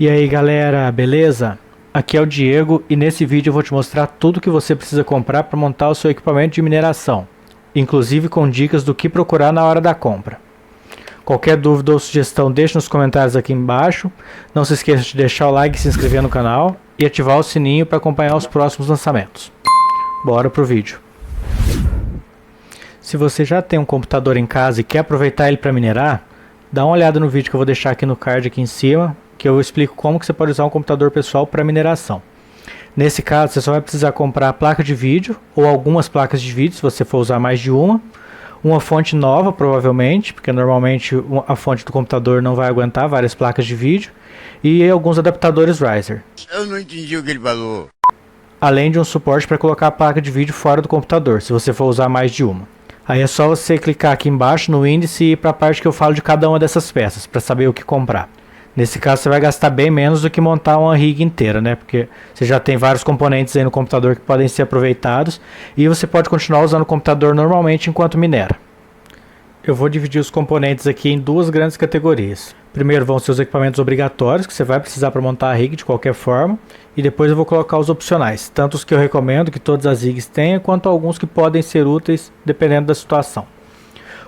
E aí galera, beleza? Aqui é o Diego e nesse vídeo eu vou te mostrar tudo que você precisa comprar para montar o seu equipamento de mineração, inclusive com dicas do que procurar na hora da compra. Qualquer dúvida ou sugestão deixe nos comentários aqui embaixo, não se esqueça de deixar o like, se inscrever no canal e ativar o sininho para acompanhar os próximos lançamentos. Bora pro vídeo. Se você já tem um computador em casa e quer aproveitar ele para minerar, dá uma olhada no vídeo que eu vou deixar aqui no card aqui em cima, que eu explico como que você pode usar um computador pessoal para mineração. Nesse caso, você só vai precisar comprar a placa de vídeo ou algumas placas de vídeo, se você for usar mais de uma fonte nova provavelmente, porque normalmente a fonte do computador não vai aguentar várias placas de vídeo, e alguns adaptadores Riser. Eu não entendi o que ele falou. Além de um suporte para colocar a placa de vídeo fora do computador, se você for usar mais de uma. Aí é só você clicar aqui embaixo no índice e ir para a parte que eu falo de cada uma dessas peças, para saber o que comprar. Nesse caso você vai gastar bem menos do que montar uma rig inteira, né? Porque você já tem vários componentes aí no computador que podem ser aproveitados e você pode continuar usando o computador normalmente enquanto minera. Eu vou dividir os componentes aqui em duas grandes categorias. Primeiro vão ser os equipamentos obrigatórios, que você vai precisar para montar a rig de qualquer forma. E depois eu vou colocar os opcionais, tanto os que eu recomendo que todas as rigs tenham, quanto alguns que podem ser úteis dependendo da situação.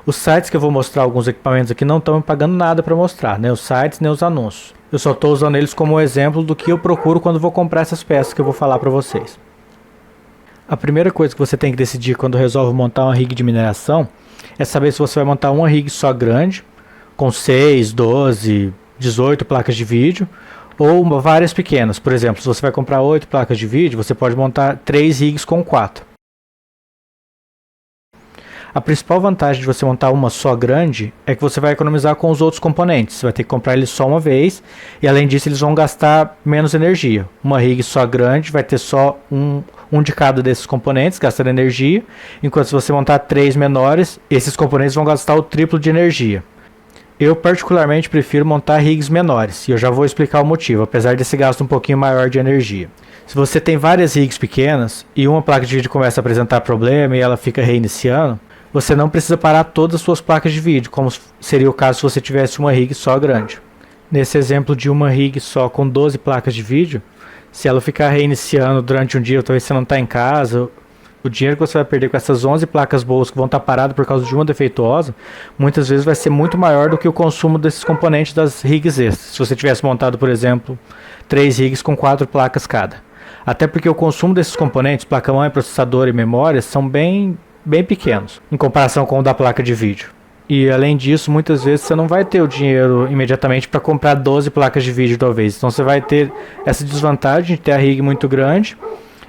Os sites que eu vou mostrar alguns equipamentos aqui não estão me pagando nada para mostrar, nem os sites nem os anúncios. Eu só estou usando eles como exemplo do que eu procuro quando vou comprar essas peças que eu vou falar para vocês. A primeira coisa que você tem que decidir quando resolve montar uma rig de mineração é saber se você vai montar uma rig só grande, com 6, 12, 18 placas de vídeo, ou várias pequenas. Por exemplo, se você vai comprar 8 placas de vídeo, você pode montar 3 rigs com 4. A principal vantagem de você montar uma só grande é que você vai economizar com os outros componentes. Você vai ter que comprar eles só uma vez e além disso eles vão gastar menos energia. Uma rig só grande vai ter só um de cada desses componentes gastando energia, enquanto se você montar 3 menores, esses componentes vão gastar o triplo de energia. Eu particularmente prefiro montar rigs menores e eu já vou explicar o motivo, apesar desse gasto um pouquinho maior de energia. Se você tem várias rigs pequenas e uma placa de vídeo começa a apresentar problema e ela fica reiniciando, você não precisa parar todas as suas placas de vídeo, como seria o caso se você tivesse uma rig só grande. Nesse exemplo de uma rig só com 12 placas de vídeo, se ela ficar reiniciando durante um dia, ou talvez você não está em casa, o dinheiro que você vai perder com essas 11 placas boas que vão estar paradas por causa de uma defeituosa, muitas vezes vai ser muito maior do que o consumo desses componentes das rigs extras. Se você tivesse montado, por exemplo, 3 rigs com 4 placas cada. Até porque o consumo desses componentes, placa-mãe, processador e memória, são bem pequenos em comparação com o da placa de vídeo. E além disso, muitas vezes você não vai ter o dinheiro imediatamente para comprar 12 placas de vídeo de uma vez. Então você vai ter essa desvantagem de ter a rig muito grande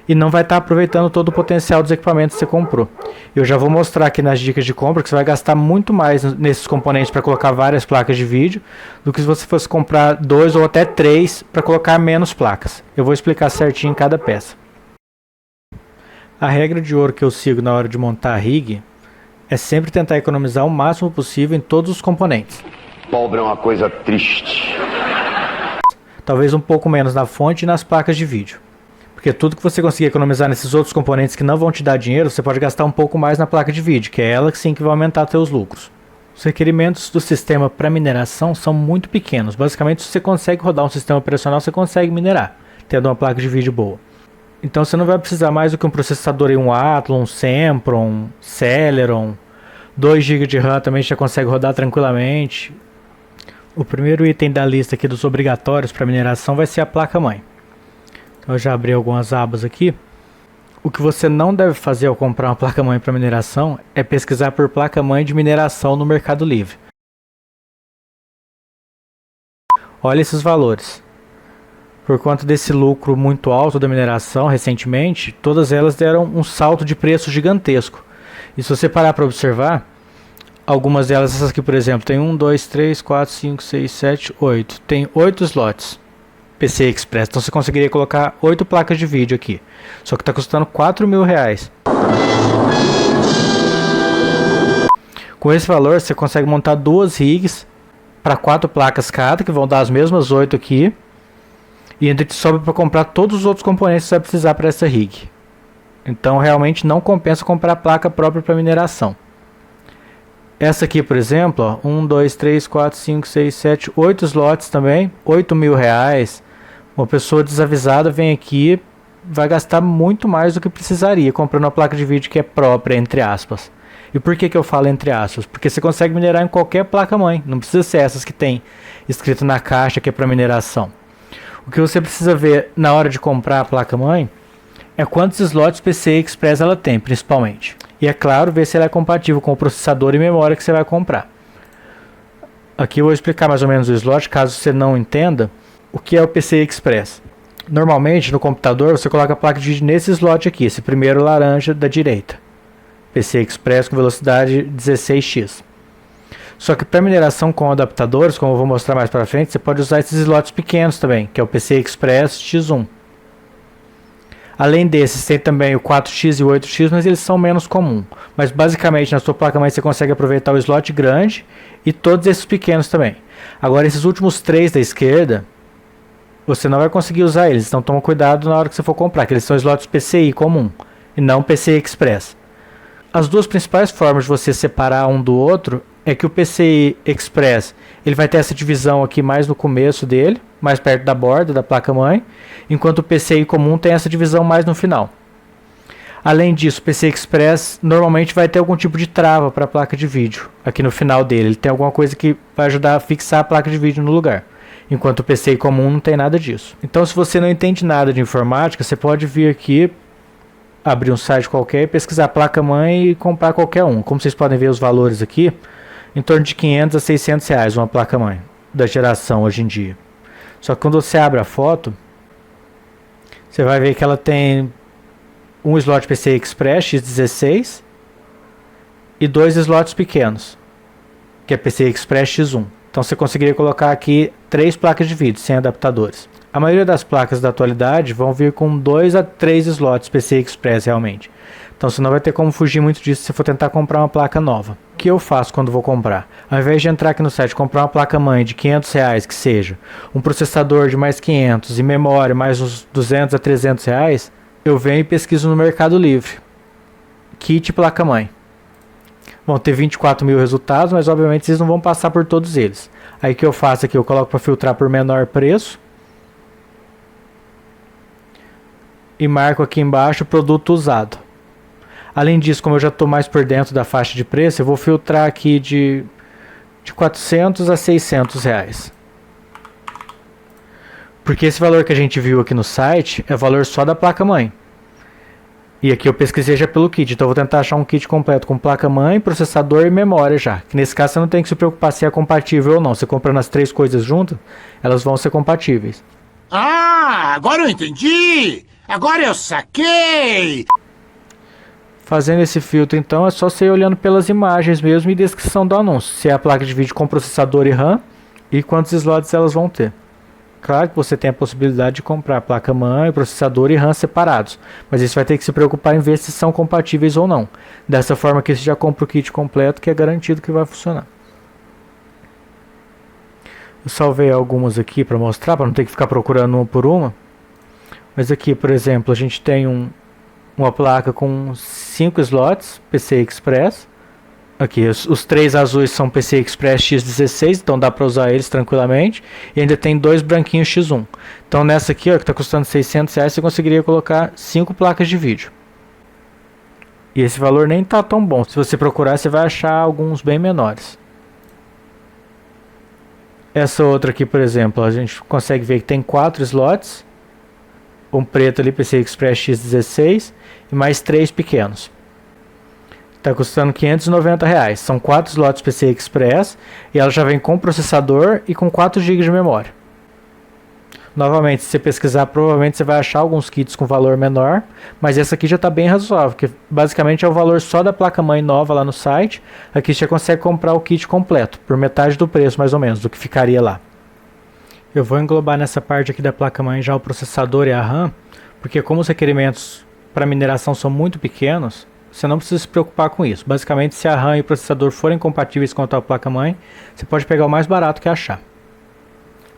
e não vai estar aproveitando todo o potencial dos equipamentos que você comprou. Eu já vou mostrar aqui nas dicas de compra que você vai gastar muito mais nesses componentes para colocar várias placas de vídeo do que se você fosse comprar 2 ou até 3 para colocar menos placas. Eu vou explicar certinho cada peça. A regra de ouro que eu sigo na hora de montar a rig é sempre tentar economizar o máximo possível em todos os componentes. Pobre é uma coisa triste. Talvez um pouco menos na fonte e nas placas de vídeo. Porque tudo que você conseguir economizar nesses outros componentes que não vão te dar dinheiro, você pode gastar um pouco mais na placa de vídeo, que é ela que sim que vai aumentar seus lucros. Os requerimentos do sistema para mineração são muito pequenos. Basicamente, se você consegue rodar um sistema operacional, você consegue minerar, tendo uma placa de vídeo boa. Então você não vai precisar mais do que um processador em um Athlon, um Sempron, um Celeron, 2 GB de RAM também já consegue rodar tranquilamente. O primeiro item da lista aqui dos obrigatórios para mineração vai ser a placa-mãe. Então eu já abri algumas abas aqui. O que você não deve fazer ao comprar uma placa-mãe para mineração é pesquisar por placa-mãe de mineração no Mercado Livre. Olha esses valores. Por conta desse lucro muito alto da mineração recentemente, todas elas deram um salto de preço gigantesco. E se você parar para observar, algumas delas, essas aqui por exemplo, tem 1, 2, 3, 4, 5, 6, 7, 8. Tem 8 slots PCI Express, então você conseguiria colocar 8 placas de vídeo aqui. Só que está custando R$4.000. Com esse valor você consegue montar 2 rigs para 4 placas cada, que vão dar as mesmas 8 aqui. E ainda te sobra para comprar todos os outros componentes que você vai precisar para essa rig. Então realmente não compensa comprar a placa própria para mineração. Essa aqui, por exemplo, ó, 1, 2, 3, 4, 5, 6, 7, 8 slots também, R$ 8.000. Uma pessoa desavisada vem aqui, vai gastar muito mais do que precisaria comprando uma placa de vídeo que é própria, entre aspas. E por que eu falo entre aspas? Porque você consegue minerar em qualquer placa-mãe, não precisa ser essas que tem escrito na caixa que é para mineração. O que você precisa ver na hora de comprar a placa-mãe é quantos slots PCI Express ela tem, principalmente. E é claro, ver se ela é compatível com o processador e memória que você vai comprar. Aqui eu vou explicar mais ou menos o slot, caso você não entenda o que é o PCI Express. Normalmente no computador você coloca a placa de vídeo nesse slot aqui, esse primeiro laranja da direita. PCI Express com velocidade 16x. Só que para mineração com adaptadores, como eu vou mostrar mais para frente, você pode usar esses slots pequenos também, que é o PCI Express X1. Além desses, tem também o 4x e o 8x, mas eles são menos comuns. Mas basicamente na sua placa-mãe você consegue aproveitar o slot grande e todos esses pequenos também. Agora esses últimos 3 da esquerda, você não vai conseguir usar eles, então toma cuidado na hora que você for comprar, que eles são slots PCI comum e não PCI Express. As duas principais formas de você separar um do outro é que o PCI Express ele vai ter essa divisão aqui mais no começo dele, mais perto da borda da placa-mãe, enquanto o PCI comum tem essa divisão mais no final. Além disso, o PCI Express normalmente vai ter algum tipo de trava para a placa de vídeo aqui no final dele. Ele tem alguma coisa que vai ajudar a fixar a placa de vídeo no lugar, enquanto o PCI comum não tem nada disso. Então, se você não entende nada de informática, você pode vir aqui, abrir um site qualquer, pesquisar placa-mãe e comprar qualquer um. Como vocês podem ver os valores aqui, em torno de 500 a 600 reais uma placa-mãe da geração hoje em dia. Só que quando você abre a foto, você vai ver que ela tem um slot PCI Express X16 e 2 slots pequenos, que é PCI Express X1. Então você conseguiria colocar aqui 3 placas de vídeo sem adaptadores. A maioria das placas da atualidade vão vir com 2 a 3 slots PCI Express realmente. Então você não vai ter como fugir muito disso se for tentar comprar uma placa nova. O que eu faço quando vou comprar? Ao invés de entrar aqui no site e comprar uma placa-mãe de 500 reais que seja, um processador de mais 500 e memória mais uns 200 a 300 reais, eu venho e pesquiso no Mercado Livre. Kit placa-mãe. Vão ter 24.000 resultados, mas obviamente vocês não vão passar por todos eles. Aí o que eu faço aqui? Eu coloco para filtrar por menor preço. E marco aqui embaixo produto usado. Além disso, como eu já estou mais por dentro da faixa de preço, eu vou filtrar aqui de 400 a 600 reais. Porque esse valor que a gente viu aqui no site é o valor só da placa-mãe. E aqui eu pesquisei já pelo kit, então eu vou tentar achar um kit completo com placa-mãe, processador e memória já. Que nesse caso você não tem que se preocupar se é compatível ou não. Você comprando as 3 coisas juntas, elas vão ser compatíveis. Ah, agora eu entendi! Agora eu saquei! Fazendo esse filtro então é só você ir olhando pelas imagens mesmo e descrição do anúncio. Se é a placa de vídeo com processador e RAM e quantos slots elas vão ter. Claro que você tem a possibilidade de comprar placa-mãe, processador e RAM separados, mas isso vai ter que se preocupar em ver se são compatíveis ou não. Dessa forma que você já compra o kit completo, que é garantido que vai funcionar. Eu salvei algumas aqui para mostrar, para não ter que ficar procurando uma por uma. Mas aqui, por exemplo, a gente tem uma placa com 5 slots PCI Express. Aqui, os 3 azuis são PCI Express X16, então dá para usar eles tranquilamente. E ainda tem 2 branquinhos X1. Então nessa aqui, ó, que está custando 600 reais, você conseguiria colocar 5 placas de vídeo. E esse valor nem está tão bom. Se você procurar, você vai achar alguns bem menores. Essa outra aqui, por exemplo, a gente consegue ver que tem 4 slots. Um preto ali, PCI Express X16, e mais 3 pequenos. Está custando 590 reais. São 4 slots PCI Express e ela já vem com processador e com 4 GB de memória. Novamente, se você pesquisar, provavelmente você vai achar alguns kits com valor menor, mas essa aqui já está bem razoável, que basicamente é o valor só da placa-mãe nova lá no site. Aqui você já consegue comprar o kit completo, por metade do preço mais ou menos, do que ficaria lá. Eu vou englobar nessa parte aqui da placa-mãe já o processador e a RAM, porque como os requerimentos para mineração são muito pequenos, você não precisa se preocupar com isso. Basicamente, se a RAM e o processador forem compatíveis com a tua placa-mãe, você pode pegar o mais barato que achar.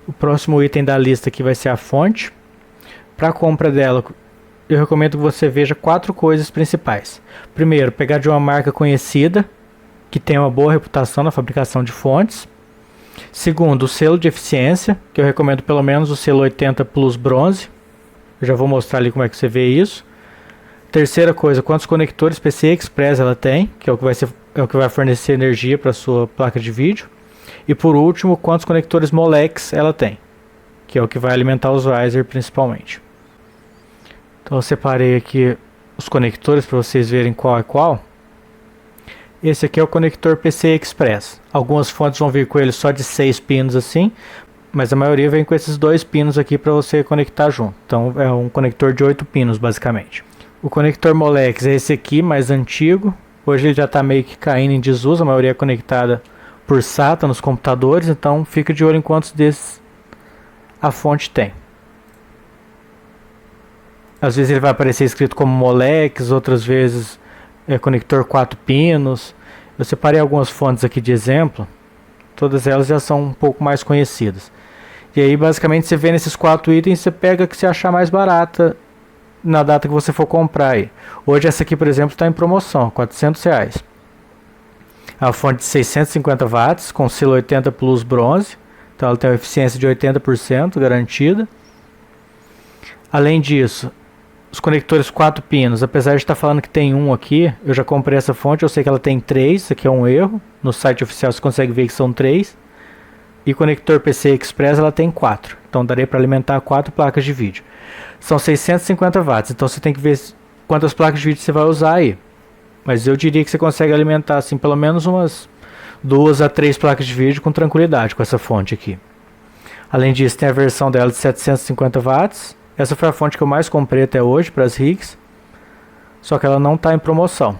O próximo item da lista aqui vai ser a fonte. Para a compra dela, eu recomendo que você veja 4 coisas principais. Primeiro, pegar de uma marca conhecida, que tem uma boa reputação na fabricação de fontes. Segundo, o selo de eficiência, que eu recomendo pelo menos o selo 80 Plus Bronze. Eu já vou mostrar ali como é que você vê isso. Terceira coisa, quantos conectores PCI Express ela tem, que é o que vai fornecer energia para a sua placa de vídeo. E por último, quantos conectores Molex ela tem, que é o que vai alimentar os riser principalmente. Então eu separei aqui os conectores para vocês verem qual é qual. Esse aqui é o conector PCI Express. Algumas fontes vão vir com ele só de 6 pinos assim, mas a maioria vem com esses 2 pinos aqui para você conectar junto. Então é um conector de 8 pinos basicamente. O conector Molex é esse aqui, mais antigo. Hoje ele já está meio que caindo em desuso, a maioria é conectada por SATA nos computadores, então fica de olho em quantos desses a fonte tem. Às vezes ele vai aparecer escrito como Molex, outras vezes é conector 4 pinos. Eu separei algumas fontes aqui de exemplo, todas elas já são um pouco mais conhecidas. E aí basicamente você vê nesses 4 itens, você pega a que você achar mais barata na data que você for comprar aí. Hoje essa aqui, por exemplo, está em promoção, R$400. É uma fonte de 650 watts com selo 80 Plus Bronze, então ela tem uma eficiência de 80% garantida. Além disso, os conectores 4 pinos, apesar de estar falando que tem um aqui, eu já comprei essa fonte, eu sei que ela tem 3, isso aqui é um erro, no site oficial você consegue ver que são 3. E conector PCI Express ela tem 4, então daria para alimentar 4 placas de vídeo. São 650 watts, então você tem que ver quantas placas de vídeo você vai usar aí. Mas eu diria que você consegue alimentar assim pelo menos umas 2 a 3 placas de vídeo com tranquilidade com essa fonte aqui. Além disso, tem a versão dela de 750 watts. Essa foi a fonte que eu mais comprei até hoje para as rigs. Só que ela não está em promoção.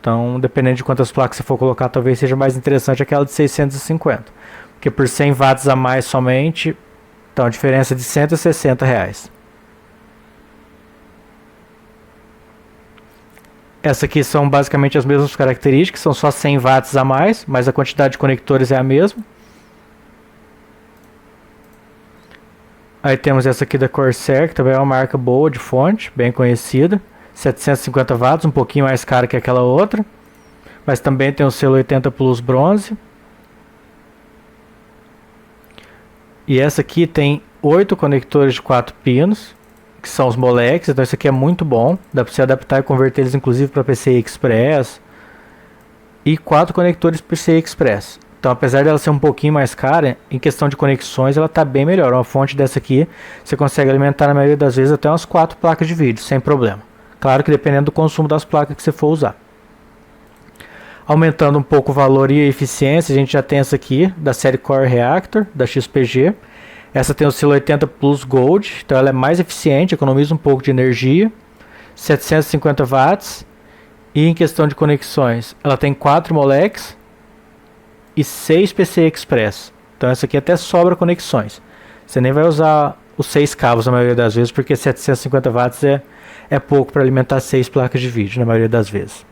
Então, dependendo de quantas placas você for colocar, talvez seja mais interessante aquela de 650. Porque por 100 watts a mais somente, então a diferença é de R$160. Essa aqui são basicamente as mesmas características, são só 100 watts a mais, mas a quantidade de conectores é a mesma. Aí temos essa aqui da Corsair, que também é uma marca boa de fonte, bem conhecida. 750 watts, um pouquinho mais cara que aquela outra. Mas também tem o selo 80 Plus Bronze. E essa aqui tem 8 conectores de 4 pinos, que são os Molex, então isso aqui é muito bom. Dá para você adaptar e converter eles inclusive para PCI Express. E 4 conectores PCI Express. Então, apesar dela ser um pouquinho mais cara, em questão de conexões ela está bem melhor. Uma fonte dessa aqui, você consegue alimentar na maioria das vezes até umas 4 placas de vídeo, sem problema. Claro que dependendo do consumo das placas que você for usar. Aumentando um pouco o valor e a eficiência, a gente já tem essa aqui, da série Core Reactor, da XPG. Essa tem o selo 80 Plus Gold, então ela é mais eficiente, economiza um pouco de energia. 750 watts. E em questão de conexões, ela tem 4 Molex e 6 PCI Express. Então essa aqui até sobra conexões. Você nem vai usar os 6 cabos na maioria das vezes, porque 750 watts é pouco para alimentar 6 placas de vídeo na maioria das vezes.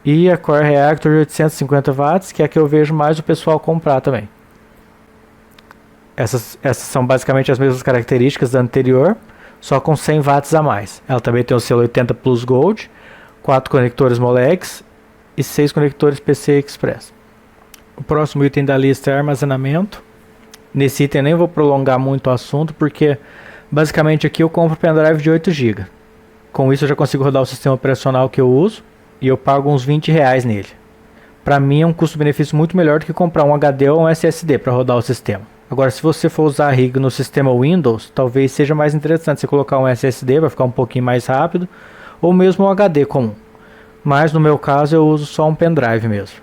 E a Core Reactor de 850 watts, que é a que eu vejo mais o pessoal comprar também. Essas são basicamente as mesmas características da anterior, só com 100 watts a mais. Ela também tem o selo 80 Plus Gold, 4 conectores Molex e 6 conectores PCI Express. O próximo item da lista é armazenamento. Nesse item eu nem vou prolongar muito o assunto, porque basicamente aqui eu compro pendrive de 8 GB. Com isso eu já consigo rodar o sistema operacional que eu uso e eu pago uns R$20 nele. Para mim é um custo-benefício muito melhor do que comprar um HD ou um SSD para rodar o sistema. Agora, se você for usar a rig no sistema Windows, talvez seja mais interessante você colocar um SSD, vai ficar um pouquinho mais rápido, ou mesmo um HD comum. Mas no meu caso eu uso só um pendrive mesmo.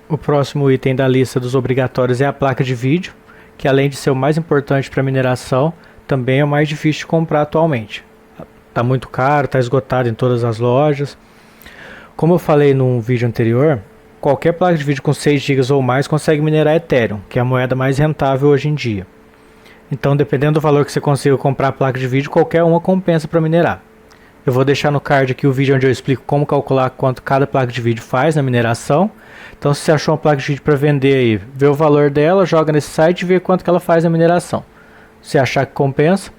O próximo item da lista dos obrigatórios é a placa de vídeo, que além de ser o mais importante para mineração, também é o mais difícil de comprar atualmente. Está muito caro, está esgotado em todas as lojas. Como eu falei num vídeo anterior, qualquer placa de vídeo com 6 GB ou mais consegue minerar Ethereum, que é a moeda mais rentável hoje em dia. Então, dependendo do valor que você consiga comprar a placa de vídeo, qualquer uma compensa para minerar. Eu vou deixar no card aqui o vídeo onde eu explico como calcular quanto cada placa de vídeo faz na mineração. Então, se você achou uma placa de vídeo para vender aí, vê o valor dela, joga nesse site e vê quanto que ela faz na mineração. Se achar que compensa.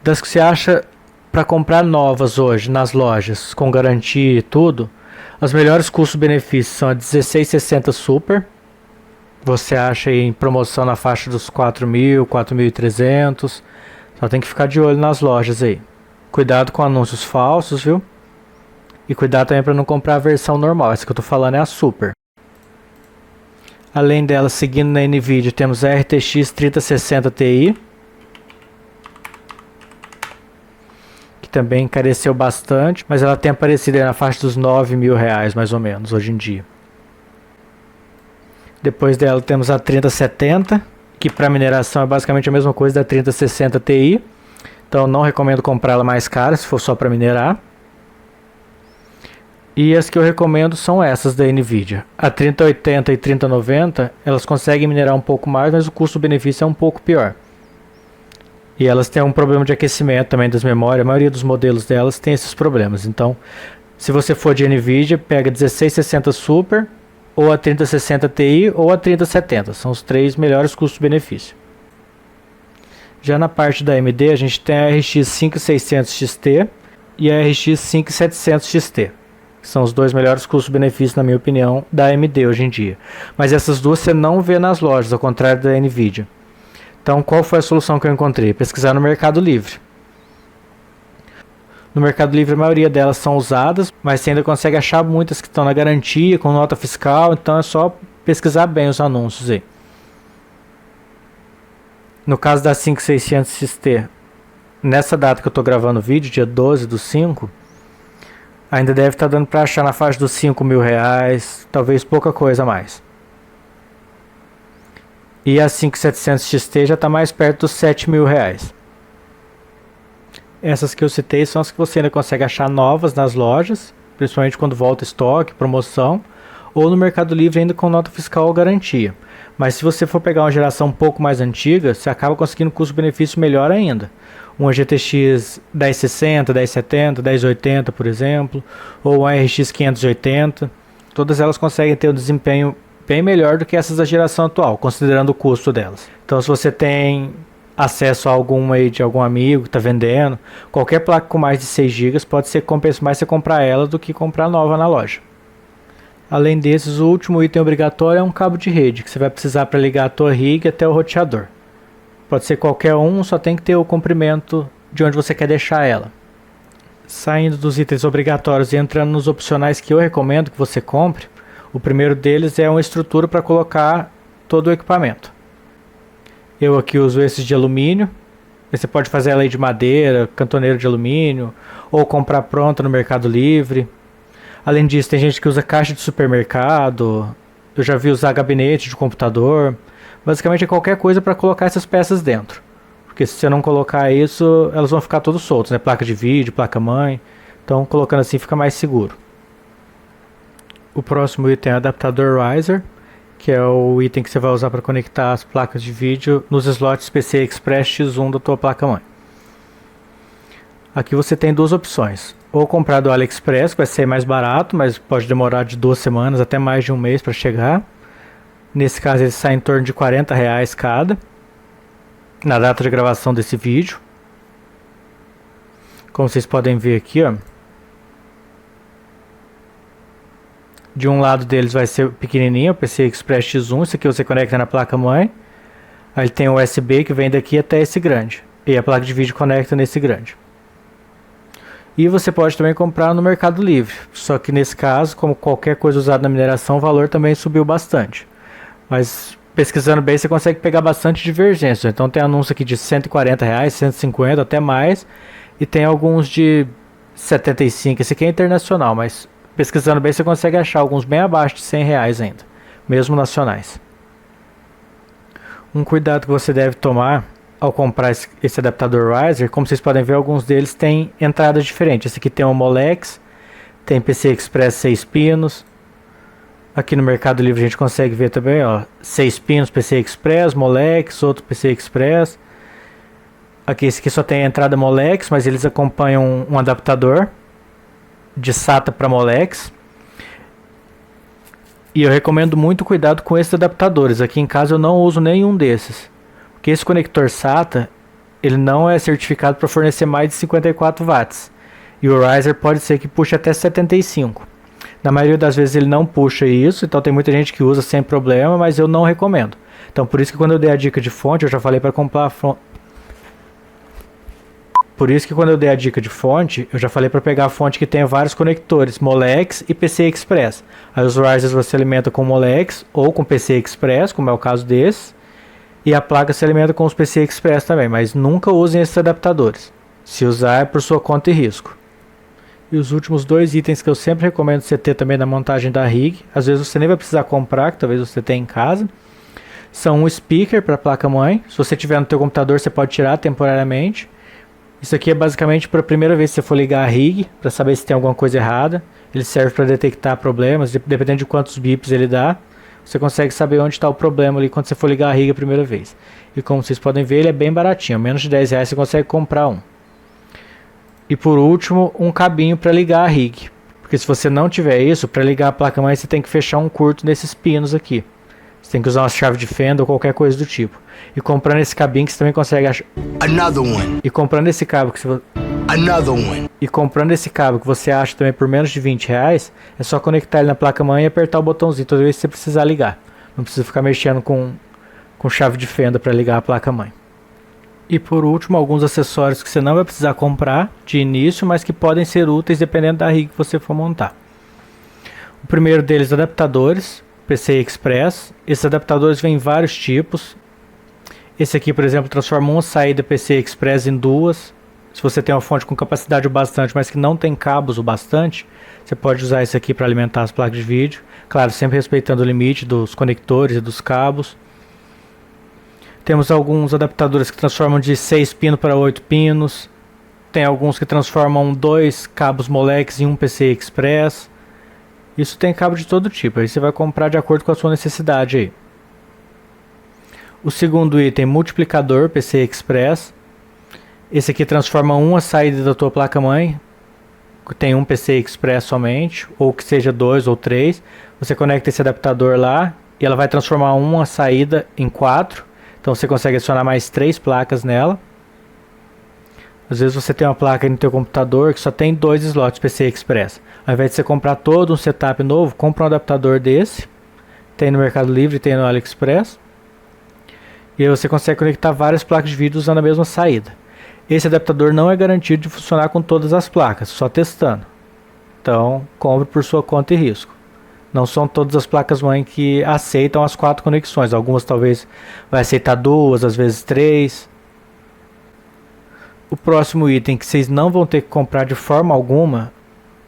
Das que você acha para comprar novas hoje nas lojas, com garantia e tudo, As melhores custos-benefícios são a 1660 Super. Você acha aí em promoção na faixa dos 4.000, 4.300. Só tem que ficar de olho nas lojas aí. Cuidado com anúncios falsos, viu? E cuidado também para não comprar a versão normal. Essa que eu tô falando é a Super. Além dela, seguindo na NVIDIA, temos a RTX 3060 Ti. Que também encareceu bastante. Mas ela tem aparecido aí na faixa dos R$9.000 mais ou menos hoje em dia. Depois dela temos a 3070, que para mineração é basicamente a mesma coisa da 3060 Ti. Então não recomendo comprar ela mais cara se for só para minerar. E as que eu recomendo são essas da NVIDIA. A 3080 e 3090, elas conseguem minerar um pouco mais, mas o custo-benefício é um pouco pior. E elas têm um problema de aquecimento também das memórias. A maioria dos modelos delas tem esses problemas. Então, se você for de NVIDIA, pega 1660 Super, ou a 3060 Ti ou a 3070. São os três melhores custos-benefício. Já na parte da AMD, a gente tem a RX 5600 XT e a RX 5700 XT. Que são os dois melhores custos-benefícios, na minha opinião, da AMD hoje em dia. Mas essas duas você não vê nas lojas, ao contrário da NVIDIA. Então, qual foi a solução que eu encontrei? Pesquisar no Mercado Livre. No Mercado Livre a maioria delas são usadas, mas você ainda consegue achar muitas que estão na garantia, com nota fiscal, então é só pesquisar bem os anúncios aí. No caso da 5600 XT, nessa data que eu estou gravando o vídeo, dia 12/5, ainda deve estar dando para achar na faixa dos R$5.000, talvez pouca coisa a mais. E a 5700 XT já está mais perto dos R$7.000. Essas que eu citei são as que você ainda consegue achar novas nas lojas, principalmente quando volta estoque, promoção, ou no Mercado Livre ainda com nota fiscal ou garantia. Mas se você for pegar uma geração um pouco mais antiga, você acaba conseguindo custo-benefício melhor ainda. Uma GTX 1060, 1070, 1080, por exemplo, ou uma RX 580, todas elas conseguem ter um desempenho bem melhor do que essas da geração atual, considerando o custo delas. Então, se você tem acesso a alguma aí de algum amigo que está vendendo, qualquer placa com mais de 6 GB pode ser compensa mais você comprar ela do que comprar nova na loja. Além desses, o último item obrigatório é um cabo de rede que você vai precisar para ligar a tua rig até o roteador. Pode ser qualquer um, só tem que ter o comprimento de onde você quer deixar ela. Saindo dos itens obrigatórios e entrando nos opcionais que eu recomendo que você compre, o primeiro deles é uma estrutura para colocar todo o equipamento. Eu aqui uso esses de alumínio. Você pode fazer ela aí de madeira, cantoneiro de alumínio, ou comprar pronta no Mercado Livre. Além disso, tem gente que usa caixa de supermercado. Eu já vi usar gabinete de computador. Basicamente é qualquer coisa para colocar essas peças dentro. Porque se você não colocar isso, elas vão ficar todas soltas, né? Placa de vídeo, placa-mãe. Então, colocando assim fica mais seguro. O próximo item é o adaptador riser, que é o item que você vai usar para conectar as placas de vídeo nos slots PCI Express X1 da tua placa-mãe. Aqui você tem duas opções. Ou comprar do AliExpress, que vai ser mais barato, mas pode demorar de 2 semanas até mais de um mês para chegar. Nesse caso ele sai em torno de R$40 cada, na data de gravação desse vídeo. Como vocês podem ver aqui, ó. De um lado deles vai ser pequenininho, o PCI Express X1, isso aqui você conecta na placa-mãe. Aí tem o USB que vem daqui até esse grande. E a placa de vídeo conecta nesse grande. E você pode também comprar no Mercado Livre. Só que nesse caso, como qualquer coisa usada na mineração, o valor também subiu bastante. Mas pesquisando bem, você consegue pegar bastante divergência. Então tem anúncio aqui de R$140, 150, até mais. E tem alguns de 75. Esse aqui é internacional, mas pesquisando bem, você consegue achar alguns bem abaixo de R$100 ainda, mesmo nacionais. Um cuidado que você deve tomar ao comprar esse adaptador riser, como vocês podem ver, alguns deles têm entradas diferentes. Esse aqui tem o Molex, tem PCI Express 6 pinos. Aqui no Mercado Livre a gente consegue ver também, ó, 6 pinos PCI Express, Molex, outro PCI Express. Aqui esse aqui só tem a entrada Molex, mas eles acompanham um adaptador de SATA para Molex. E eu recomendo muito cuidado com esses adaptadores. Aqui em casa eu não uso nenhum desses, porque esse conector SATA ele não é certificado para fornecer mais de 54 watts. E o riser pode ser que puxe até 75. Na maioria das vezes ele não puxa isso, então tem muita gente que usa sem problema, mas eu não recomendo. Então por isso que quando eu dei a dica de fonte, eu já falei para comprar fonte. Por isso que quando eu dei a dica de fonte, eu já falei para pegar a fonte que tenha vários conectores, Molex e PCI Express. Aí os risers você alimenta com Molex ou com PCI Express, como é o caso desse. E a placa se alimenta com os PCI Express também, mas nunca usem esses adaptadores. Se usar é por sua conta e risco. E os últimos dois itens que eu sempre recomendo você ter também na montagem da rig, às vezes você nem vai precisar comprar, que talvez você tenha em casa, são um speaker para a placa-mãe. Se você tiver no teu computador, você pode tirar temporariamente. Isso aqui é basicamente para a primeira vez que você for ligar a rig, para saber se tem alguma coisa errada. Ele serve para detectar problemas, dependendo de quantos bips ele dá. Você consegue saber onde está o problema ali quando você for ligar a rig a primeira vez. E como vocês podem ver, ele é bem baratinho, menos de R$10 você consegue comprar um. E por último, um cabinho para ligar a rig. Porque se você não tiver isso, para ligar a placa-mãe você tem que fechar um curto nesses pinos aqui. Você tem que usar uma chave de fenda ou qualquer coisa do tipo. E comprando esse cabinho que você também consegue achar. Another one. E comprando esse cabo que você... Another one. E comprando esse cabo que você acha também por menos de R$20, é só conectar ele na placa-mãe e apertar o botãozinho toda vez que você precisar ligar. Não precisa ficar mexendo com chave de fenda para ligar a placa-mãe. E por último, alguns acessórios que você não vai precisar comprar de início, mas que podem ser úteis dependendo da rig que você for montar. O primeiro deles, adaptadores, PCI Express. Esses adaptadores vêm em vários tipos. Esse aqui, por exemplo, transforma uma saída PCI Express em duas. Se você tem uma fonte com capacidade o bastante, mas que não tem cabos o bastante, você pode usar esse aqui para alimentar as placas de vídeo. Claro, sempre respeitando o limite dos conectores e dos cabos. Temos alguns adaptadores que transformam de 6 pinos para 8 pinos. Tem alguns que transformam 2 cabos Molex em um PCI Express. Isso tem cabo de todo tipo, aí você vai comprar de acordo com a sua necessidade aí. O segundo item, multiplicador PCI Express. Esse aqui transforma uma saída da tua placa-mãe, que tem um PCI Express somente, ou que seja 2 ou 3. Você conecta esse adaptador lá e ela vai transformar uma saída em 4. Então você consegue adicionar mais 3 placas nela. Às vezes você tem uma placa aí no teu computador que só tem 2 slots PCI Express. Ao invés de você comprar todo um setup novo, compra um adaptador desse. Tem no Mercado Livre, tem no AliExpress. E aí você consegue conectar várias placas de vídeo usando a mesma saída. Esse adaptador não é garantido de funcionar com todas as placas, só testando. Então compre por sua conta e risco. Não são todas as placas-mãe que aceitam as 4 conexões. Algumas talvez vai aceitar 2, às vezes 3. O próximo item que vocês não vão ter que comprar de forma alguma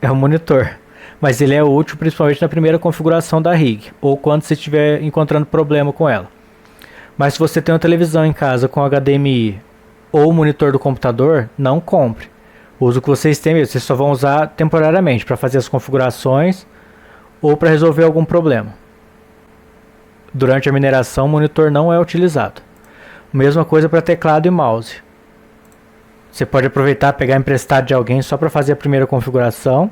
é o monitor. Mas ele é útil principalmente na primeira configuração da rig, ou quando você estiver encontrando problema com ela. Mas se você tem uma televisão em casa com HDMI ou o monitor do computador, não compre. Use o que vocês têm mesmo. Vocês só vão usar temporariamente para fazer as configurações ou para resolver algum problema. Durante a mineração, o monitor não é utilizado. Mesma coisa para teclado e mouse. Você pode aproveitar, pegar emprestado de alguém só para fazer a primeira configuração.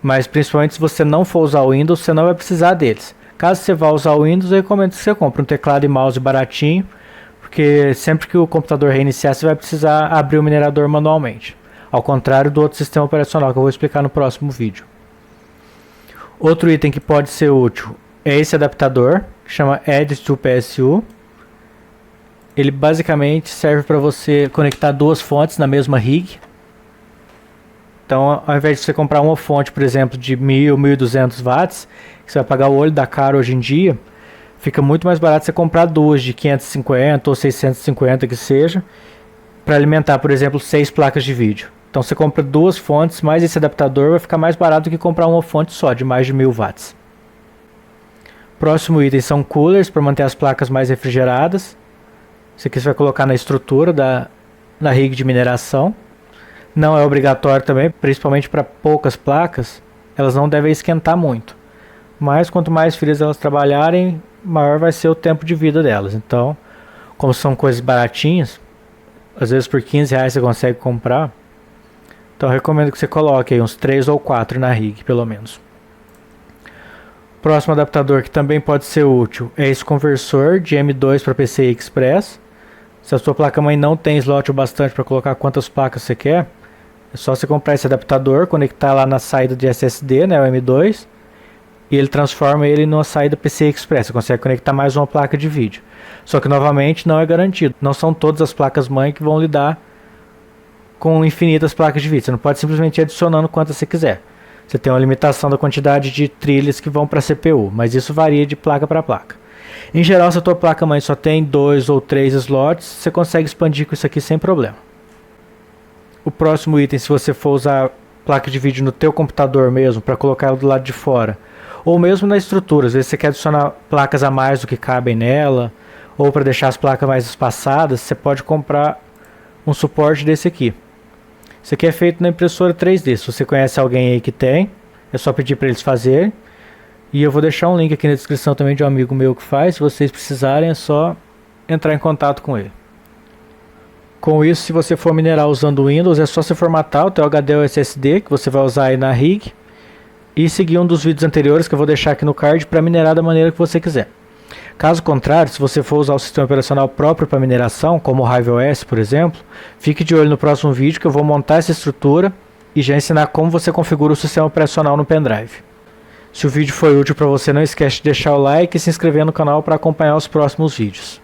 Mas principalmente se você não for usar o Windows, você não vai precisar deles. Caso você vá usar o Windows, eu recomendo que você compre um teclado e mouse baratinho, porque sempre que o computador reiniciar, você vai precisar abrir o minerador manualmente. Ao contrário do outro sistema operacional que eu vou explicar no próximo vídeo. Outro item que pode ser útil é esse adaptador, que chama Edge2PSU. Ele basicamente serve para você conectar 2 fontes na mesma rig. Então, ao invés de você comprar uma fonte, por exemplo, de 1000, 1200 watts, que você vai pagar o olho da cara hoje em dia, fica muito mais barato você comprar 2 de 550 ou 650 que seja, para alimentar, por exemplo, 6 placas de vídeo. Então você compra 2 fontes, mais esse adaptador vai ficar mais barato do que comprar uma fonte só, de mais de 1000 watts. Próximo item são coolers, para manter as placas mais refrigeradas. Isso aqui você vai colocar na estrutura da rig de mineração. Não é obrigatório também, principalmente para poucas placas, elas não devem esquentar muito. Mas quanto mais frias elas trabalharem, maior vai ser o tempo de vida delas. Então, como são coisas baratinhas, às vezes por R$15 você consegue comprar. Então eu recomendo que você coloque aí uns 3 ou 4 na rig, pelo menos. Próximo adaptador que também pode ser útil é esse conversor de M2 para PCI Express. Se a sua placa-mãe não tem slot o bastante para colocar quantas placas você quer, É só você comprar esse adaptador, conectar lá na saída de SSD, né, o M2, e ele transforma ele numa saída PCI Express. Você consegue conectar mais uma placa de vídeo. Só que novamente não é garantido. Não são todas as placas-mãe que vão lidar com infinitas placas de vídeo. Você não pode simplesmente ir adicionando quantas você quiser. Você tem uma limitação da quantidade de trilhas que vão para a CPU, mas isso varia de placa para placa. Em geral, se a tua placa-mãe só tem 2 ou 3 slots, você consegue expandir com isso aqui sem problema. O próximo item, se você for usar placa de vídeo no teu computador mesmo, para colocar ela do lado de fora, ou mesmo na estrutura, às vezes você quer adicionar placas a mais do que cabem nela, ou para deixar as placas mais espaçadas, você pode comprar um suporte desse aqui. Isso aqui é feito na impressora 3D. Se você conhece alguém aí que tem, é só pedir para eles fazerem. E eu vou deixar um link aqui na descrição também de um amigo meu que faz. Se vocês precisarem, é só entrar em contato com ele. Com isso, se você for minerar usando o Windows, é só você formatar o teu HD ou SSD que você vai usar aí na rig e seguir um dos vídeos anteriores que eu vou deixar aqui no card para minerar da maneira que você quiser. Caso contrário, se você for usar o sistema operacional próprio para mineração, como o HiveOS, por exemplo, fique de olho no próximo vídeo que eu vou montar essa estrutura e já ensinar como você configura o sistema operacional no pendrive. Se o vídeo foi útil para você, não esquece de deixar o like e se inscrever no canal para acompanhar os próximos vídeos.